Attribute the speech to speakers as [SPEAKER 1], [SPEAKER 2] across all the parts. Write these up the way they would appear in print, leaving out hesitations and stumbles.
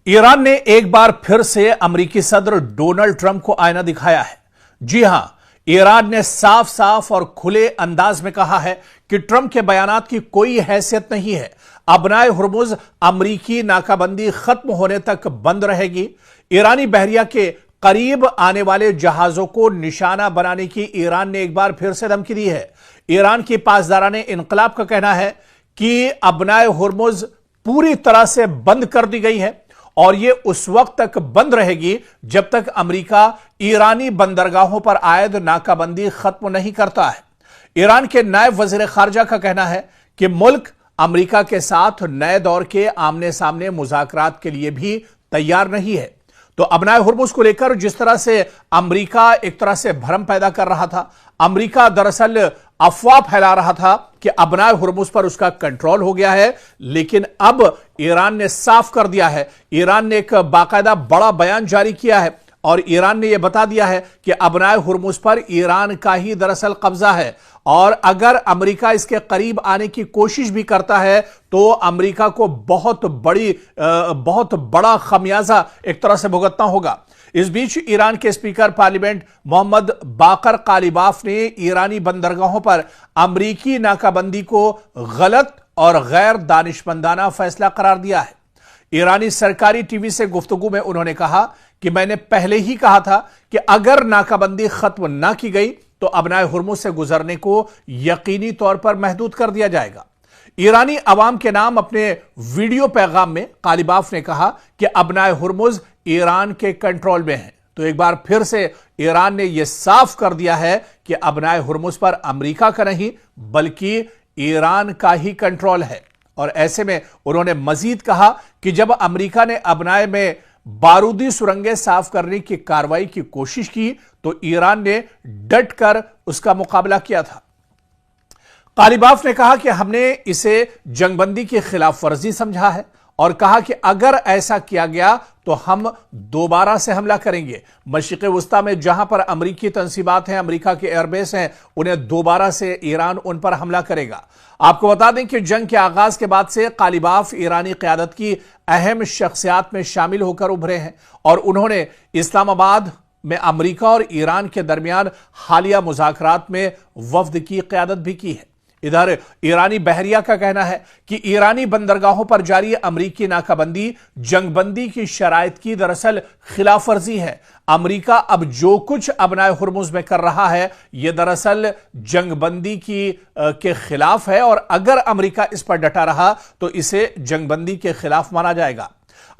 [SPEAKER 1] Iran ने एक बार फिर से अमेरिकी सदर डोनाल्ड ट्रंप को आईना दिखाया है। जी हां, ईरान ने साफ साफ और खुले अंदाज में कहा है कि ट्रंप के बयानात की कोई हैसियत नहीं है। अबनाए हुर्मुज अमेरिकी नाकाबंदी खत्म होने तक बंद रहेगी। ईरानी बहरिया के करीब आने वाले जहाजों को निशाना बनाने की ईरान ने एक बार फिर से धमकी दी है। ईरान की पासदाराने इनकलाब का कहना है कि अबनाए हुर्मुज पूरी तरह से बंद कर दी गई है और यह उस वक्त तक बंद रहेगी जब तक अमेरिका ईरानी बंदरगाहों पर आयद नाकाबंदी खत्म नहीं करता है। ईरान के नायब वजीर खारजा का कहना है कि मुल्क अमेरिका के साथ नए दौर के आमने सामने मुज़ाकरात के लिए भी तैयार नहीं है। तो अबनाए हुर्मुज को लेकर जिस तरह से अमेरिका एक तरह से भ्रम पैदा कर रहा था, अमेरिका दरअसल अफवाह फैला रहा था कि अबनाए हुर्मुज पर उसका कंट्रोल हो गया है, लेकिन अब ईरान ने साफ कर दिया है। ईरान ने एक बाकायदा बड़ा बयान जारी किया है और ईरान ने यह बता दिया है कि अबनाए हुर्मुज पर ईरान का ही दरअसल कब्जा है और अगर अमेरिका इसके करीब आने की कोशिश भी करता है तो अमेरिका को बहुत बड़ा खमियाजा एक तरह से भुगतना होगा। इस बीच ईरान के स्पीकर पार्लियामेंट मोहम्मद बाकर कालिबाफ ने ईरानी बंदरगाहों पर अमेरिकी नाकाबंदी को गलत और गैर दानिशमंदाना फैसला करार दिया है। ईरानी सरकारी टीवी से गुफ्तगू में उन्होंने कहा कि मैंने पहले ही कहा था कि अगर नाकाबंदी खत्म ना की गई तो अबनाए हुर्मुज से गुजरने को यकीनी तौर पर महदूद कर दिया जाएगा। ईरानी अवाम के नाम अपने वीडियो पैगाम में कालिबाफ ने कहा कि अबनाए हुर्मुज ईरान के कंट्रोल में है। तो एक बार फिर से ईरान ने यह साफ कर दिया है कि अबनाए हुर्मुज पर अमेरिका का नहीं बल्कि ईरान का ही कंट्रोल है। और ऐसे में उन्होंने मजीद कहा कि जब अमेरिका ने अबनाए में बारूदी सुरंगें साफ करने की कार्रवाई की कोशिश की तो ईरान ने डट कर उसका मुकाबला किया था। कालिबाफ ने कहा कि हमने इसे जंगबंदी की खिलाफ वर्जी समझा है और कहा कि अगर ऐसा किया गया तो हम दोबारा से हमला करेंगे। मशरिक़ वस्ता में जहां पर अमरीकी तंसीबात हैं, अमेरिका के एयरबेस हैं, उन्हें दोबारा से ईरान उन पर हमला करेगा। आपको बता दें कि जंग के आगाज के बाद से कालिबाफ ईरानी क़यादत की अहम शख्सियात में शामिल होकर उभरे हैं और उन्होंने इस्लामाबाद में अमेरिका और ईरान के दरमियान हालिया मुज़ाकरात में वफ्द की क़यादत भी की है। इधर ईरानी बहरिया का कहना है कि ईरानी बंदरगाहों पर जारी अमरीकी नाकाबंदी जंगबंदी की शराइत की दरअसल खिलाफ वर्जी है। अमरीका अब जो कुछ अबनाए हुर्मुज में कर रहा है यह दरअसल जंगबंदी के खिलाफ है और अगर अमरीका इस पर डटा रहा तो इसे जंगबंदी के खिलाफ माना जाएगा।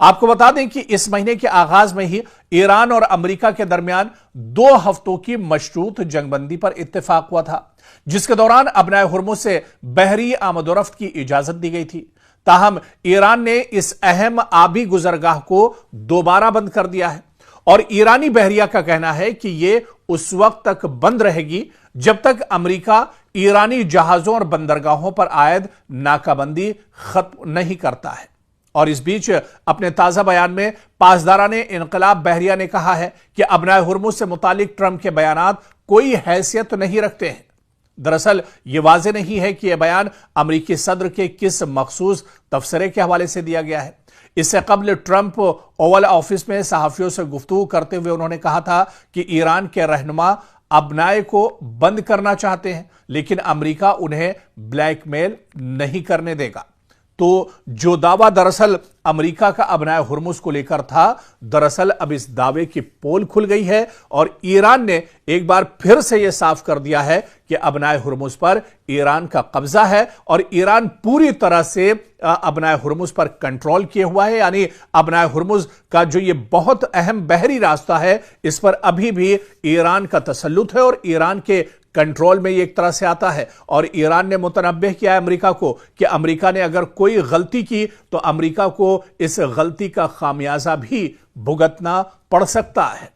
[SPEAKER 1] आपको बता दें कि इस महीने के आगाज में ही ईरान और अमेरिका के दरमियान 2 हफ्तों की मशरूत जंगबंदी पर इत्तेफाक हुआ था, जिसके दौरान अबनाए हुर्मुज से बहरी आमदोरफ्त की इजाजत दी गई थी। ताहम ईरान ने इस अहम आबी गुजरगाह को दोबारा बंद कर दिया है और ईरानी बहरिया का कहना है कि यह उस वक्त तक बंद रहेगी जब तक अमेरिका ईरानी जहाजों और बंदरगाहों पर आयद नाकाबंदी खत्म नहीं करता है। और इस बीच अपने ताजा बयान में पासदाराने इनकलाब बहरिया ने कहा है कि अबनाए हुर्मुज से मुतालिक ट्रंप के बयानात कोई हैसियत नहीं रखते हैं। दरअसल यह वाज़ेह नहीं है कि यह बयान अमेरिकी सदर के किस मखसूस तबसरे के हवाले से दिया गया है। इससे कबल ट्रंप ओवल ऑफिस में सहाफियों से गुफ्तगू करते हुए उन्होंने कहा था कि ईरान के रहनुमा अबनाए को बंद करना चाहते हैं लेकिन अमेरिका उन्हें ब्लैकमेल नहीं करने देगा। तो जो दावा दरअसल अमेरिका का अबनाए हुर्मुज को लेकर था, दरअसल अब इस दावे की पोल खुल गई है और ईरान ने एक बार फिर से यह साफ कर दिया है कि अबनाए हुर्मुज पर ईरान का कब्जा है और ईरान पूरी तरह से अबनाए हुर्मुज पर कंट्रोल किया हुआ है। यानी अबनाए हुर्मुज का जो ये बहुत अहम बहरी रास्ता है इस पर अभी भी ईरान का तसल्लुत है और ईरान के कंट्रोल में ये एक तरह से आता है। और ईरान ने मुतनब्बे किया है अमेरिका को कि अमेरिका ने अगर कोई गलती की तो अमेरिका को इस गलती का खामियाजा भी भुगतना पड़ सकता है।